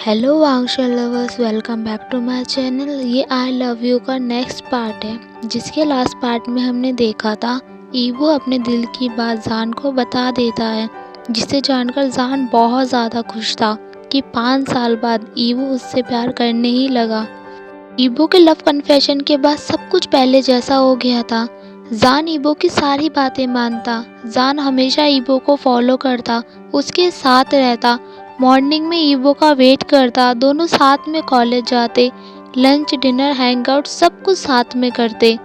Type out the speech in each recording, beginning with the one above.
Hello वांगशा lovers, welcome back to my channel. ये I love you का next part है, जिसके लास्ट पार्ट में हमने देखा था ईवो अपने दिल की बात जान को बता देता है, जिसे जानकर जान बहुत ज़्यादा खुश था कि 5 साल बाद ईवो उससे प्यार करने ही लगा। ईवो के लव कन्फेशन के बाद सब कुछ पहले जैसा हो गया था। जान ईवो की सारी बातें मानता, जान हमेशा ईवो को फॉलो करता, उसके साथ रहता, मॉर्निंग में ईवो का वेट करता, दोनों साथ में कॉलेज जाते, लंच डिनर हैंगआउट सब कुछ साथ में करते।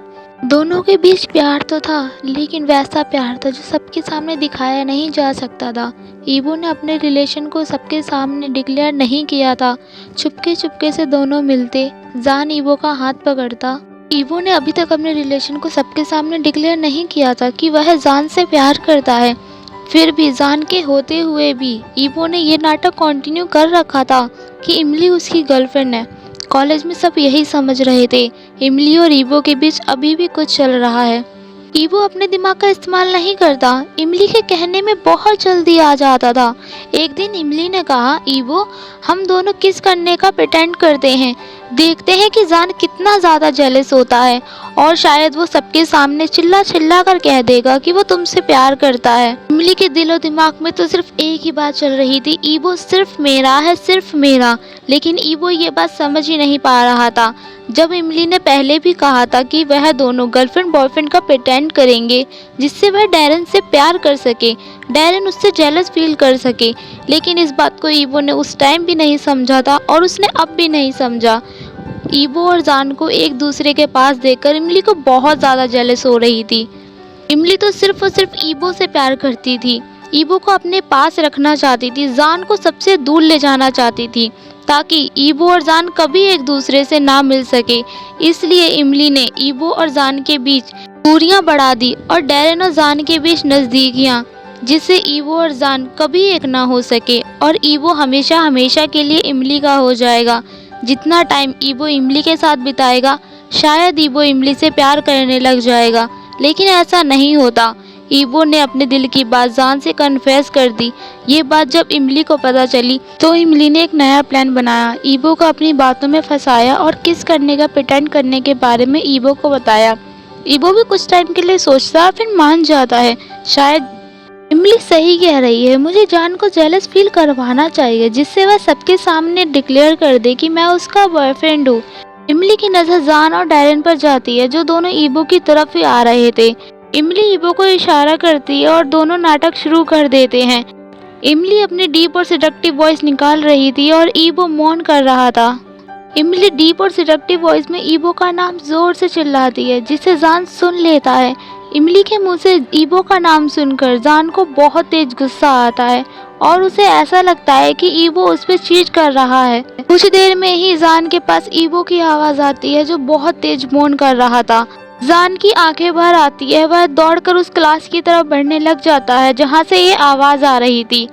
दोनों के बीच प्यार तो था, लेकिन वैसा प्यार था जो सबके सामने दिखाया नहीं जा सकता था। ईवो ने अपने रिलेशन को सबके सामने डिक्लेयर नहीं किया था। चुपके चुपके से दोनों मिलते, जान ईवो का हाथ पकड़ता। ईवो ने अभी तक अपने रिलेशन को सबके सामने डिक्लेयर नहीं किया था कि वह जान से प्यार करता है। फिर भी जान के होते हुए भी ईवो ने ये नाटक कंटिन्यू कर रखा था कि इमली उसकी गर्लफ्रेंड है। कॉलेज में सब यही समझ रहे थे, इमली और ईवो के बीच अभी भी कुछ चल रहा है। ईवो अपने दिमाग का इस्तेमाल नहीं करता, इमली के कहने में बहुत जल्दी आ जाता था। एक दिन इमली ने कहा, ईवो हम दोनों किस करने का प्रिटेंड करते हैं, देखते हैं कि जान कितना ज़्यादा जेलस होता है, और शायद वो सबके सामने चिल्ला चिल्ला कर कह देगा कि वो तुमसे प्यार करता है। इमली के दिलो दिमाग में तो सिर्फ एक ही बात चल रही थी, ईवो सिर्फ मेरा है, सिर्फ मेरा। लेकिन ईवो ये बात समझ ही नहीं पा रहा था। जब इमली ने पहले भी कहा था कि वह दोनों गर्लफ्रेंड बॉयफ्रेंड का प्रिटेंड करेंगे, जिससे वह डैरन से प्यार कर सके, डैरन उससे जेलस फील कर सके, लेकिन इस बात को ईवो ने उस टाइम भी नहीं समझा था और उसने अब भी नहीं समझा। ईवो और जान को एक दूसरे के पास देखकर इमली को बहुत ज़्यादा जेलस हो रही थी। इमली तो सिर्फ और सिर्फ ईवो से प्यार करती थी, ईवो को अपने पास रखना चाहती थी, जान को सबसे दूर ले जाना चाहती थी, ताकि ईवो और जान कभी एक दूसरे से ना मिल सके। इसलिए इमली ने ईवो और जान के बीच दूरियां बढ़ा दी और डैरन और जान के बीच नज़दीकियां, जिससे ईवो और जान कभी एक ना हो सके और ईवो हमेशा हमेशा के लिए इमली का हो जाएगा। जितना टाइम ईवो इमली के साथ बिताएगा, शायद ईवो इमली से प्यार करने लग जाएगा, लेकिन ऐसा नहीं होता। ईवो ने अपने दिल की बात जान से कन्फेस कर दी। ये बात जब इमली को पता चली तो इमली ने एक नया प्लान बनाया, ईवो को अपनी बातों में फंसाया और किस करने का प्रिटेंड करने के बारे में ईवो को बताया। ईवो भी कुछ टाइम के लिए सोचता है, फिर मान जाता है। शायद इमली सही कह रही है, मुझे जान को जेलस फील करवाना चाहिए, जिससे वह सबके सामने डिक्लेयर कर दे कि मैं उसका बॉयफ्रेंड हूँ। इमली की नज़र जान और डैरन पर जाती है, जो दोनों ईवो की तरफ ही आ रहे थे। इमली ईवो को इशारा करती है और दोनों नाटक शुरू कर देते हैं। इमली अपनी डीप और सिडक्टिव वॉइस निकाल रही थी और ईवो मौन कर रहा था। इमली डीप और सिडक्टिव वॉइस में ईवो का नाम जोर से चिल्लाती है, जिसे जान सुन लेता है। इमली के मुंह से ईवो का नाम सुनकर जान को बहुत तेज गुस्सा आता है और उसे ऐसा लगता है कि ईवो उस पर चीट कर रहा है। कुछ देर में ही जान के पास ईवो की आवाज़ आती है, जो बहुत तेज मौन कर रहा था। जान की आंखें भर आती है, वह दौड़कर उस क्लास की तरफ बढ़ने लग जाता है जहां से ये आवाज़ आ रही थी।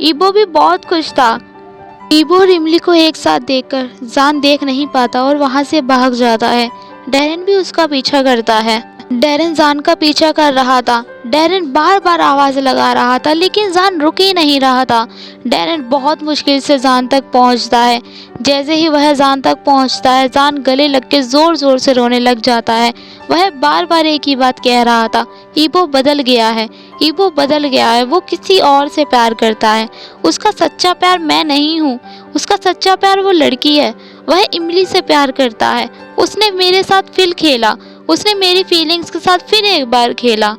ईवो भी बहुत खुश था। ईवो और इमली को एक साथ देखकर जान देख नहीं पाता और वहां से भाग जाता है। डैरन भी उसका पीछा करता है। डैरन जान का पीछा कर रहा था। डैरन बार बार आवाज़ लगा रहा था, लेकिन जान रुक ही नहीं रहा था। डैरन बहुत मुश्किल से जान तक पहुंचता है। जैसे ही वह जान तक पहुंचता है, जान गले लग के ज़ोर ज़ोर से रोने लग जाता है। वह बार बार एक ही बात कह रहा था, ईवो बदल गया है, ईवो बदल गया है, वो किसी और से प्यार करता है। उसका सच्चा प्यार मैं नहीं हूँ, उसका सच्चा प्यार वो लड़की है। वह इमली से प्यार करता है। उसने मेरे साथ फिर खेला, उसने मेरी फीलिंग्स के साथ फिर एक बार खेला।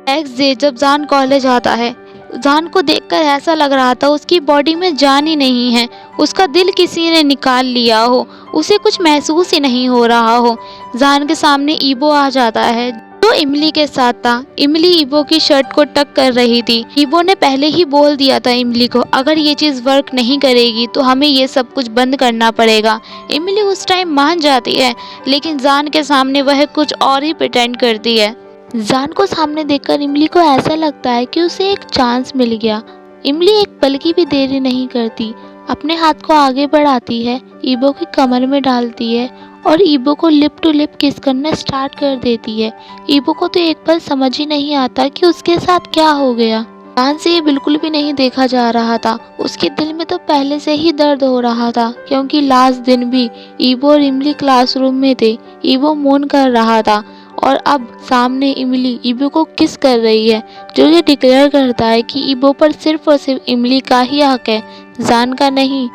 नेक्स्ट डे जब जान कॉलेज आता है, जान को देखकर ऐसा लग रहा था उसकी बॉडी में जान ही नहीं है, उसका दिल किसी ने निकाल लिया हो, उसे कुछ महसूस ही नहीं हो रहा हो। जान के सामने ईवो आ जाता है, जो इमली के साथ था। इमली ईवो की शर्ट को टक कर रही थी। ईवो ने पहले ही बोल दिया था इमली को, अगर ये चीज़ वर्क नहीं करेगी तो हमें ये सब कुछ बंद करना पड़ेगा। इमली उस टाइम मान जाती है, लेकिन जान के सामने वह कुछ और ही प्रिटेंड करती है। जान को सामने देखकर इमली को ऐसा लगता है कि उसे एक चांस मिल गया। इमली एक पल की भी देरी नहीं करती, अपने हाथ को आगे बढ़ाती है, ईवो की कमर में डालती है और ईवो को लिप टू लिप किस करना स्टार्ट कर देती है। ईवो को तो एक पल समझ ही नहीं आता कि उसके साथ क्या हो गया। जान से ये बिल्कुल भी नहीं देखा जा रहा था। उसके दिल में तो पहले से ही दर्द हो रहा था, क्योंकि लास्ट दिन भी ईवो और इमली क्लासरूम में थे। ईवो मौन कर रहा था और अब सामने इमली ईवो को किस कर रही है, जो ये डिक्लेयर करता है कि ईवो पर सिर्फ और सिर्फ इमली का ही हक है, जान का नहीं।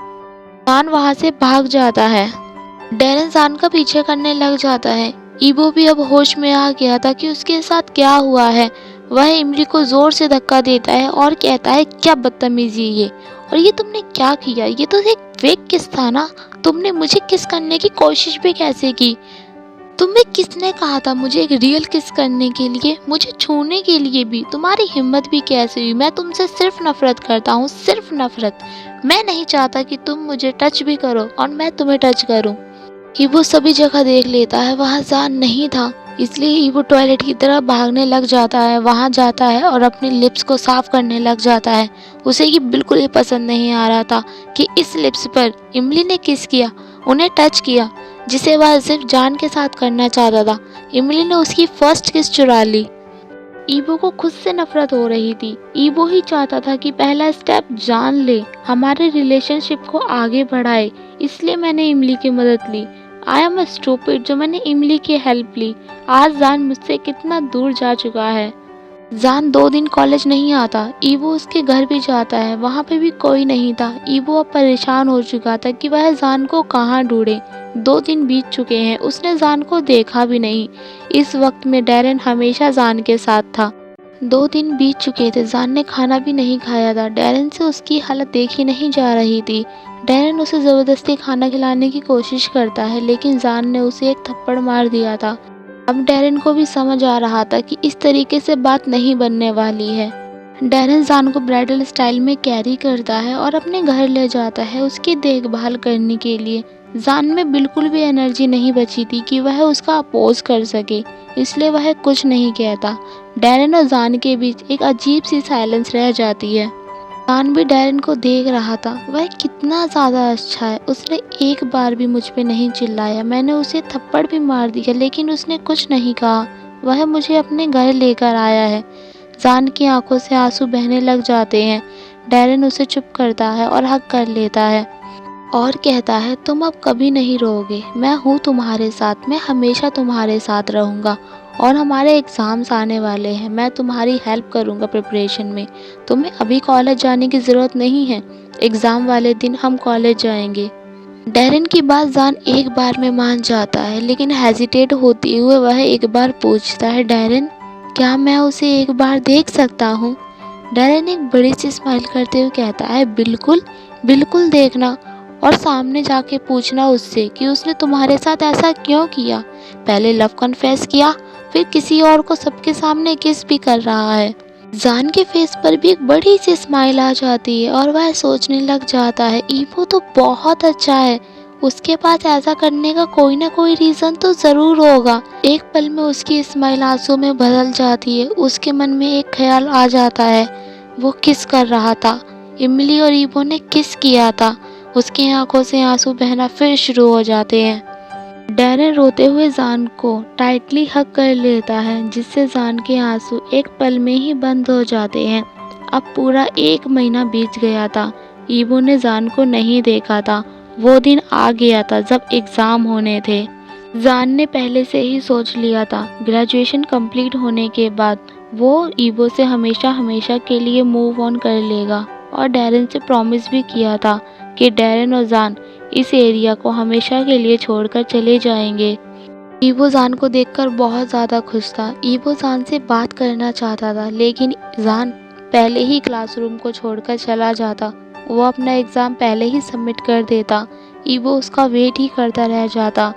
जान वहाँ से भाग जाता है। डैरेन जान का पीछे करने लग जाता है। ईवो भी अब होश में आ गया था कि उसके साथ क्या हुआ है। वह इमली को जोर से धक्का देता है और कहता है, क्या बदतमीजी ये, और ये तुमने क्या किया, ये तो एक फेक किस था ना, तुमने मुझे किस करने की कोशिश भी कैसे की, तुम्हें किसने कहा था मुझे एक रियल किस करने के लिए, मुझे छूने के लिए भी तुम्हारी हिम्मत भी कैसे हुई, मैं तुमसे सिर्फ नफरत करता हूँ, सिर्फ नफरत। मैं नहीं चाहता कि तुम मुझे टच भी करो और मैं तुम्हें टच करूँ। ईवो सभी जगह देख लेता है, वहाँ जान नहीं था, इसलिए ईवो टॉयलेट की तरफ भागने लग जाता है। वहाँ जाता है और अपनी लिप्स को साफ करने लग जाता है। उसे ये बिल्कुल ही पसंद नहीं आ रहा था कि इस लिप्स पर इमली ने किस किया, उन्हें टच किया, जिसे वह सिर्फ जान के साथ करना चाहता था। इमली ने उसकी फर्स्ट किस चुरा ली। ईवो को खुद से नफरत हो रही थी। ईवो ही चाहता था कि पहला स्टेप जान ले, हमारे रिलेशनशिप को आगे बढ़ाए, इसलिए मैंने इमली की मदद ली। आई एम स्टूपिड, जो मैंने इमली की हेल्प ली। आज जान मुझसे कितना दूर जा चुका है। जान 2 दिन कॉलेज नहीं आता। ईवो उसके घर भी जाता है, वहाँ पे भी कोई नहीं था। ईवो अब परेशान हो चुका था कि वह जान को कहाँ ढूंढे। 2 दिन बीत चुके हैं, उसने जान को देखा भी नहीं। इस वक्त में डैरेन हमेशा जान के साथ था। 2 दिन बीत चुके थे, जान ने खाना भी नहीं खाया था। डैरेन से उसकी हालत देखी नहीं जा रही थी। डैरेन उसे ज़बरदस्ती खाना खिलाने की कोशिश करता है, लेकिन जान ने उसे एक थप्पड़ मार दिया था। अब डैरेन को भी समझ आ रहा था कि इस तरीके से बात नहीं बनने वाली है। डैरेन जान को ब्राइडल स्टाइल में कैरी करता है और अपने घर ले जाता है उसकी देखभाल करने के लिए। जान में बिल्कुल भी एनर्जी नहीं बची थी कि वह उसका अपोज कर सके, इसलिए वह कुछ नहीं कहता। डैरेन और जान के बीच एक अजीब सी साइलेंस रह जाती है। जान भी डैरेन को देख रहा था, वह कितना ज़्यादा अच्छा है, उसने एक बार भी मुझ पे नहीं चिल्लाया, मैंने उसे थप्पड़ भी मार दिया लेकिन उसने कुछ नहीं कहा, वह मुझे अपने घर लेकर आया है। जान की आंखों से आंसू बहने लग जाते हैं। डैरेन उसे चुप करता है और हक कर लेता है और कहता है, तुम अब कभी नहीं रोओगे, मैं हूँ तुम्हारे साथ, मैं हमेशा तुम्हारे साथ रहूँगा, और हमारे एग्ज़ाम्स आने वाले हैं, मैं तुम्हारी हेल्प करूँगा प्रिपरेशन में। तुम्हें अभी कॉलेज जाने की ज़रूरत नहीं है, एग्ज़ाम वाले दिन हम कॉलेज जाएंगे। डैरेन की बात जान एक बार में मान जाता है, लेकिन हेजिटेट होते हुए वह एक बार पूछता है, डैरेन क्या मैं उसे एक बार देख सकता हूँ? डैरेन एक बड़ी सी स्माइल करते हुए कहता है, बिल्कुल बिल्कुल देखना, और सामने जाके पूछना उससे कि उसने तुम्हारे साथ ऐसा क्यों किया। पहले लव कन्फेस किया, फिर किसी और को सबके सामने किस भी कर रहा है। जान के फेस पर भी एक बड़ी सी स्माइल आ जाती है और वह सोचने लग जाता है, ईवो तो बहुत अच्छा है, उसके पास ऐसा करने का कोई ना कोई रीज़न तो ज़रूर होगा। एक पल में उसकी स्माइल आंसू में बदल जाती है। उसके मन में एक ख्याल आ जाता है, वो किस कर रहा था, इमली और ईवो ने किस किया था। उसकी आंखों से आंसू बहना फिर शुरू हो जाते हैं। डैरेन रोते हुए जान को टाइटली हग कर लेता है, जिससे जान के आंसू एक पल में ही बंद हो जाते हैं। अब पूरा 1 महीना बीत गया था। ईवो ने जान को नहीं देखा था। वो दिन आ गया था जब एग्ज़ाम होने थे। जान ने पहले से ही सोच लिया था, ग्रेजुएशन कंप्लीट होने के बाद वो ईवो से हमेशा हमेशा के लिए मूव ऑन कर लेगा, और डैरेन से प्रॉमिस भी किया था कि डैरेन और जान इस एरिया को हमेशा के लिए छोड़कर चले जाएंगे। ईवो जान को देखकर बहुत ज़्यादा खुश था। ईवो जान से बात करना चाहता था, लेकिन जान पहले ही क्लासरूम को छोड़कर चला जाता। वो अपना एग्ज़ाम पहले ही सबमिट कर देता। ईवो उसका वेट ही करता रह जाता।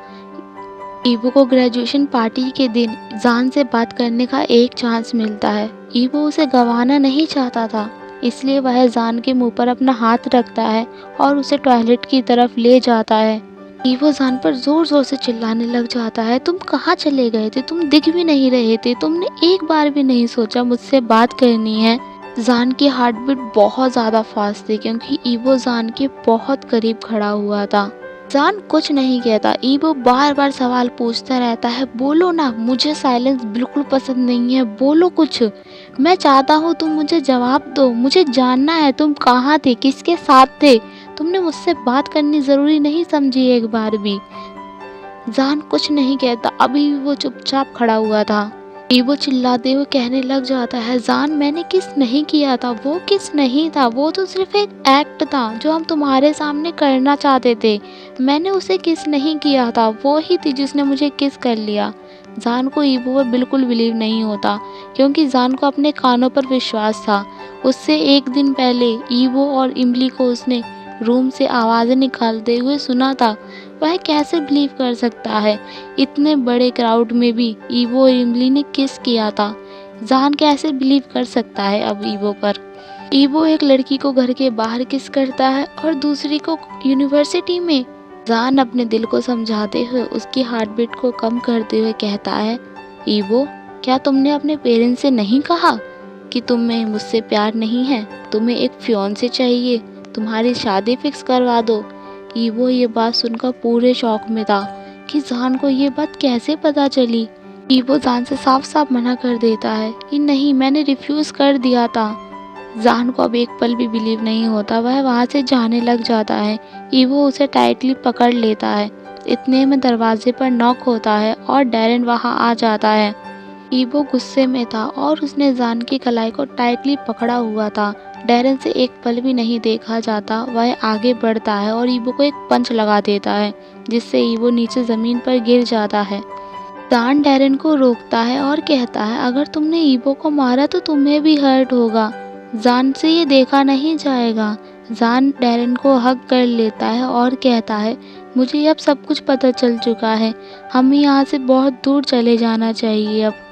ईवो को ग्रेजुएशन पार्टी के दिन जान से बात करने का एक चांस मिलता है। ईवो उसे गंवाना नहीं चाहता था, इसलिए वह जान के मुंह पर अपना हाथ रखता है और उसे टॉयलेट की तरफ ले जाता है। ईवो जान पर जोर जोर से चिल्लाने लग जाता है, तुम कहाँ चले गए थे, तुम दिख भी नहीं रहे थे, तुमने एक बार भी नहीं सोचा मुझसे बात करनी है। जान की हार्ट बीट बहुत ज़्यादा फास्ट थी, क्योंकि ईवो जान के बहुत करीब खड़ा हुआ था। जान कुछ नहीं कहता। ईवो बार बार सवाल पूछता रहता है, बोलो ना, मुझे साइलेंस बिल्कुल पसंद नहीं है, बोलो कुछ। मैं चाहता हूँ तुम मुझे जवाब दो, मुझे जानना है तुम कहाँ थे, किसके साथ थे, तुमने मुझसे बात करनी जरूरी नहीं समझी एक बार भी। जान कुछ नहीं कहता, अभी भी वो चुपचाप खड़ा हुआ था। ईवो चिल्लाते हुए कहने लग जाता है, जान मैंने किस नहीं किया था, वो किस नहीं था, वो तो सिर्फ एक एक्ट था जो हम तुम्हारे सामने करना चाहते थे। मैंने उसे किस नहीं किया था, वो ही थी जिसने मुझे किस कर लिया। जान को ईवो पर बिल्कुल बिलीव नहीं होता, क्योंकि जान को अपने कानों पर विश्वास था। उससे एक दिन पहले ईवो और इमली को उसने रूम से आवाज़ें निकालते हुए सुना था। वह कैसे बिलीव कर सकता है, इतने बड़े क्राउड में भी ईवो और इमली ने किस किया था। जान कैसे बिलीव कर सकता है अब ईवो पर। ईवो एक लड़की को घर के बाहर किस करता है और दूसरी को यूनिवर्सिटी में। जान अपने दिल को समझाते हुए उसकी हार्ट बीट को कम करते हुए कहता है, ईवो क्या तुमने अपने पेरेंट्स से नहीं कहा कि तुम्हें मुझसे प्यार नहीं है, तुम्हें एक फियांसे चाहिए, तुम्हारी शादी फिक्स करवा दो। ईवो ये बात सुनकर पूरे शौक में था कि जान को ये बात कैसे पता चली। ईवो जान से साफ साफ मना कर देता है कि नहीं, मैंने रिफ्यूज कर दिया था। जान को अब एक पल भी बिलीव नहीं होता, वह वहाँ से जाने लग जाता है। ईवो उसे टाइटली पकड़ लेता है। इतने में दरवाजे पर नॉक होता है और डैरेन वहाँ आ जाता है। ईवो गुस्से में था और उसने जान की कलाई को टाइटली पकड़ा हुआ था। डैरेन से एक पल भी नहीं देखा जाता, वह आगे बढ़ता है और ईवो को एक पंच लगा देता है, जिससे ईवो नीचे जमीन पर गिर जाता है। जान डैरेन को रोकता है और कहता है, अगर तुमने ईवो को मारा तो तुम्हें भी हर्ट होगा, जान से ये देखा नहीं जाएगा। जान डैरेन को हग कर लेता है और कहता है, मुझे अब सब कुछ पता चल चुका है, हमें यहाँ से बहुत दूर चले जाना चाहिए अब।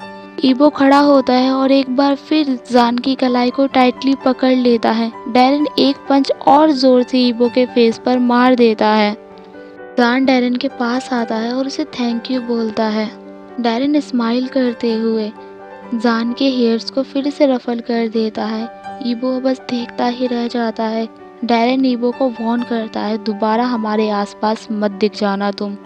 ईवो खड़ा होता है और एक बार फिर जान की कलाई को टाइटली पकड़ लेता है। डैरेन एक पंच और जोर से ईवो के फेस पर मार देता है। जान डैरेन के पास आता है और उसे थैंक यू बोलता है। डैरेन स्माइल करते हुए जान के हेयर्स को फिर से रफल कर देता है। ईवो बस देखता ही रह जाता है। डैरेन ईवो को वार्न करता है, दोबारा हमारे आसपास मत दिख जाना तुम।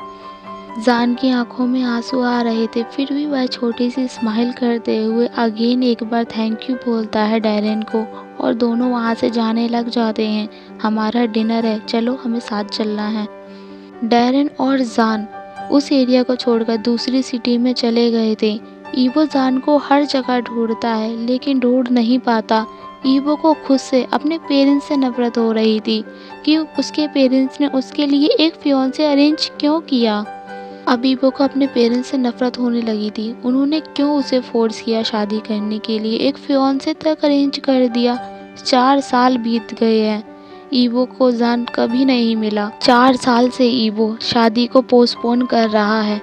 जान की आंखों में आंसू आ रहे थे, फिर भी वह छोटी सी स्माइल करते हुए अगेन एक बार थैंक यू बोलता है डैरेन को, और दोनों वहाँ से जाने लग जाते हैं। हमारा डिनर है, चलो हमें साथ चलना है। डैरेन और जान उस एरिया को छोड़कर दूसरी सिटी में चले गए थे। ईवो जान को हर जगह ढूंढता है लेकिन ढूंढ नहीं पाता। ईवो को खुद से, अपने पेरेंट्स से नफरत हो रही थी कि उसके पेरेंट्स ने उसके लिए एक फियांसे अरेंज क्यों किया। अब ईवो को अपने पेरेंट्स से नफरत होने लगी थी। उन्होंने क्यों उसे फोर्स किया शादी करने के लिए, एक फियांसे तक अरेंज कर दिया। 4 साल बीत गए हैं, ईवो को जान कभी नहीं मिला। 4 साल से ईवो शादी को पोस्टपोन कर रहा है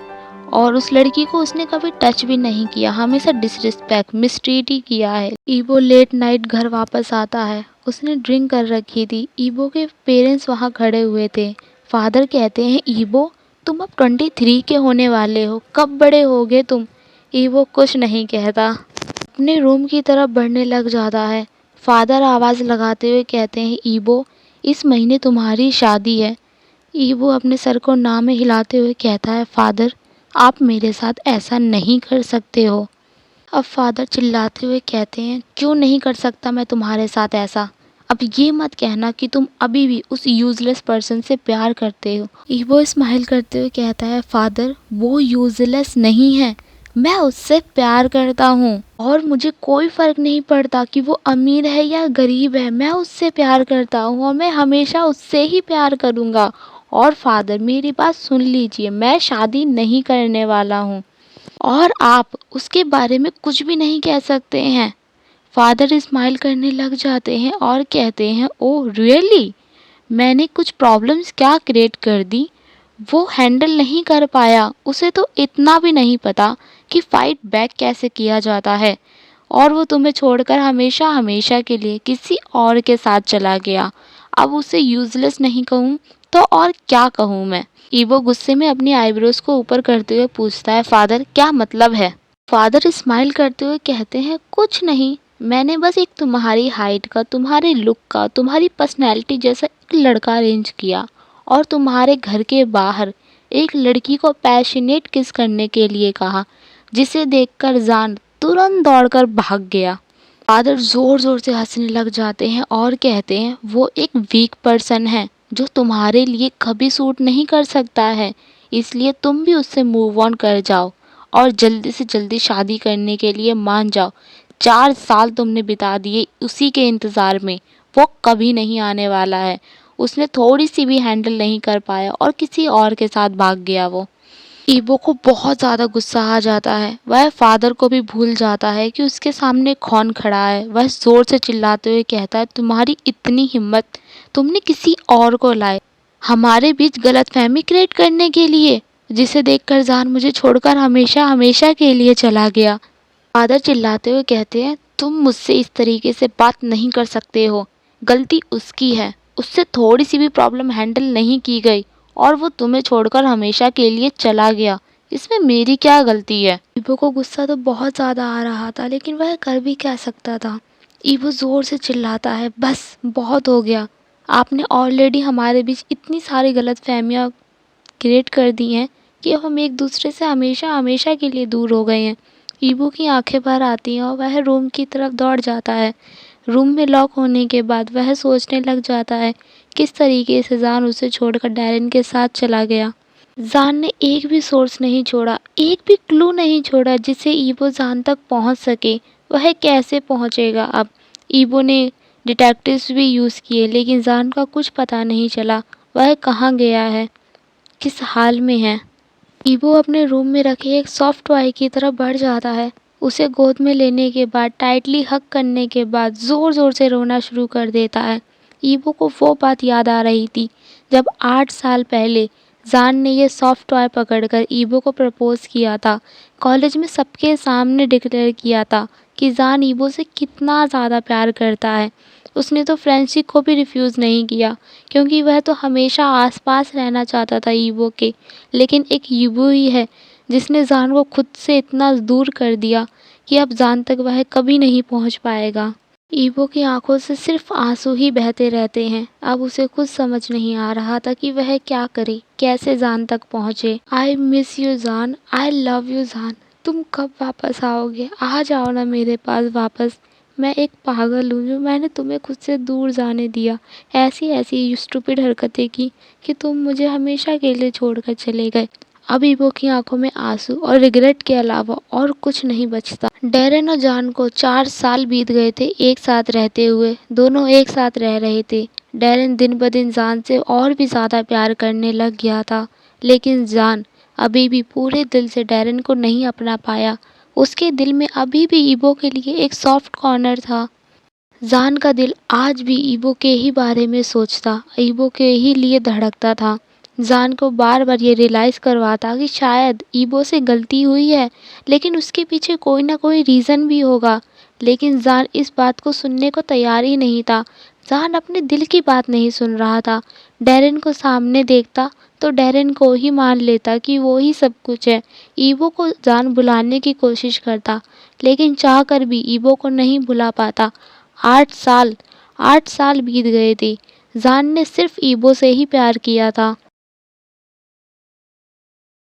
और उस लड़की को उसने कभी टच भी नहीं किया, हमेशा डिसरिस्पेक्ट, मिसट्रीट ही किया है। ईवो लेट नाइट घर वापस आता है, उसने ड्रिंक कर रखी थी। ईवो के पेरेंट्स वहाँ खड़े हुए थे। फादर कहते हैं, ईवो तुम अब 23 के होने वाले हो, कब बड़े होगे तुम। ईवो कुछ नहीं कहता, अपने रूम की तरफ बढ़ने लग जाता है। फादर आवाज़ लगाते हुए कहते हैं, ईवो इस महीने तुम्हारी शादी है। ईवो अपने सर को ना में हिलाते हुए कहता है, फादर आप मेरे साथ ऐसा नहीं कर सकते हो। अब फादर चिल्लाते हुए कहते हैं, क्यों नहीं कर सकता मैं तुम्हारे साथ ऐसा। अब ये मत कहना कि तुम अभी भी उस यूजलेस पर्सन से प्यार करते हो। ईवो स्माइल करते हुए कहता है, फादर वो यूजलेस नहीं है, मैं उससे प्यार करता हूँ और मुझे कोई फर्क नहीं पड़ता कि वो अमीर है या गरीब है, मैं उससे प्यार करता हूँ और मैं हमेशा उससे ही प्यार करूँगा। और फादर मेरी बात सुन लीजिए, मैं शादी नहीं करने वाला हूँ और आप उसके बारे में कुछ भी नहीं कह सकते हैं। फादर स्माइल करने लग जाते हैं और कहते हैं, ओह रियली, मैंने कुछ प्रॉब्लम्स क्या क्रिएट कर दी। वो हैंडल नहीं कर पाया, उसे तो इतना भी नहीं पता कि फाइट बैक कैसे किया जाता है, और वो तुम्हें छोड़कर हमेशा हमेशा के लिए किसी और के साथ चला गया। अब उसे यूजलेस नहीं कहूँ तो और क्या कहूँ मैं। ईवो गुस्से में अपनी आईब्रोज को ऊपर करते हुए पूछता है, फादर क्या मतलब है। फादर स्माइल करते हुए कहते हैं, कुछ नहीं, मैंने बस एक तुम्हारी हाइट का, तुम्हारे लुक का, तुम्हारी पर्सनैलिटी जैसा एक लड़का अरेंज किया और तुम्हारे घर के बाहर एक लड़की को पैशनेट किस करने के लिए कहा, जिसे देखकर जान तुरंत दौड़कर भाग गया। फादर जोर जोर से हंसने लग जाते हैं और कहते हैं वो एक वीक पर्सन है जो तुम्हारे लिए कभी सूट नहीं कर सकता है, इसलिए तुम भी उससे मूव ऑन कर जाओ और जल्दी से जल्दी शादी करने के लिए मान जाओ। 4 साल तुमने बिता दिए उसी के इंतज़ार में, वो कभी नहीं आने वाला है। उसने थोड़ी सी भी हैंडल नहीं कर पाया और किसी और के साथ भाग गया वो। ईबो को बहुत ज़्यादा गुस्सा आ जाता है। वह फादर को भी भूल जाता है कि उसके सामने कौन खड़ा है। वह ज़ोर से चिल्लाते हुए कहता है, तुम्हारी इतनी हिम्मत, तुमने किसी और को लाए हमारे बीच गलतफहमी क्रिएट करने के लिए, जिसे देखकर जान मुझे छोड़कर हमेशा हमेशा के लिए चला गया। फादर चिल्लाते हुए कहते हैं, तुम मुझसे इस तरीके से बात नहीं कर सकते हो। गलती उसकी है, उससे थोड़ी सी भी प्रॉब्लम हैंडल नहीं की गई और वो तुम्हें छोड़कर हमेशा के लिए चला गया। इसमें मेरी क्या गलती है? ईबो को गुस्सा तो बहुत ज़्यादा आ रहा था, लेकिन वह कर भी क्या सकता था। ईबो ज़ोर से चिल्लाता है, बस बहुत हो गया। आपने ऑलरेडी हमारे बीच इतनी सारी गलतफहमियाँ क्रिएट कर दी हैं कि अब हम एक दूसरे से हमेशा हमेशा के लिए दूर हो गए हैं। ईबो की आंखें भर आती हैं और वह रूम की तरफ दौड़ जाता है। रूम में लॉक होने के बाद वह सोचने लग जाता है किस तरीके से जान उसे छोड़कर डैरेन के साथ चला गया। जान ने एक भी सोर्स नहीं छोड़ा, एक भी क्लू नहीं छोड़ा जिससे ईबो जान तक पहुंच सके। वह कैसे पहुंचेगा अब? ईबो ने डिटेक्टिव्स भी यूज़ किए, लेकिन जान का कुछ पता नहीं चला। वह कहाँ गया है, किस हाल में है? ईबो अपने रूम में रखे एक सॉफ्ट टॉय की तरफ बढ़ जाता है। उसे गोद में लेने के बाद टाइटली हग करने के बाद ज़ोर ज़ोर से रोना शुरू कर देता है। ईबो को वो बात याद आ रही थी जब 8 साल पहले जान ने ये सॉफ्ट टॉय पकड़कर ईबो को प्रपोज किया था। कॉलेज में सबके सामने डिक्लेयर किया था कि जान ईबो से कितना ज़्यादा प्यार करता है। उसने तो फ्रेंडशिप को भी रिफ्यूज़ नहीं किया, क्योंकि वह तो हमेशा आसपास रहना चाहता था ईबो के। लेकिन एक ईबो ही है जिसने जान को खुद से इतना दूर कर दिया कि अब जान तक वह कभी नहीं पहुंच पाएगा। ईबो की आंखों से सिर्फ आंसू ही बहते रहते हैं। अब उसे कुछ समझ नहीं आ रहा था कि वह क्या करे, कैसे जान तक पहुंचे। आई मिस यू जान, आई लव यू जान, तुम कब वापस आओगे? आ जाओ ना मेरे पास वापस। मैं एक पागल हूँ जो मैंने तुम्हें खुद से दूर जाने दिया, ऐसी ऐसी स्टूपिड हरकतें की कि तुम मुझे हमेशा के लिए छोड़कर चले गए। अब ईबो की आंखों में आंसू और रिग्रेट के अलावा और कुछ नहीं बचता। डैरेन और जान को 4 साल बीत गए थे एक साथ रहते हुए। दोनों एक साथ रह रहे थे। डैरेन दिन ब दिन जान से और भी ज़्यादा प्यार करने लग गया था, लेकिन जान अभी भी पूरे दिल से डैरेन को नहीं अपना पाया। उसके दिल में अभी भी ईबो के लिए एक सॉफ्ट कॉर्नर था। जान का दिल आज भी ईबो के ही बारे में सोचता, ईबो के ही लिए धड़कता था। जान को बार बार ये रियलाइज़ करवाता कि शायद ईबो से गलती हुई है, लेकिन उसके पीछे कोई ना कोई रीज़न भी होगा। लेकिन जान इस बात को सुनने को तैयार ही नहीं था। जान अपने दिल की बात नहीं सुन रहा था। डैरेन को सामने देखता तो डैरेन को ही मान लेता कि वो ही सब कुछ है। ईबो को जान भुलाने की कोशिश करता, लेकिन चाह कर भी ईबो को नहीं भुला पाता। 8 साल बीत गए थे। जान ने सिर्फ ईबो से ही प्यार किया था।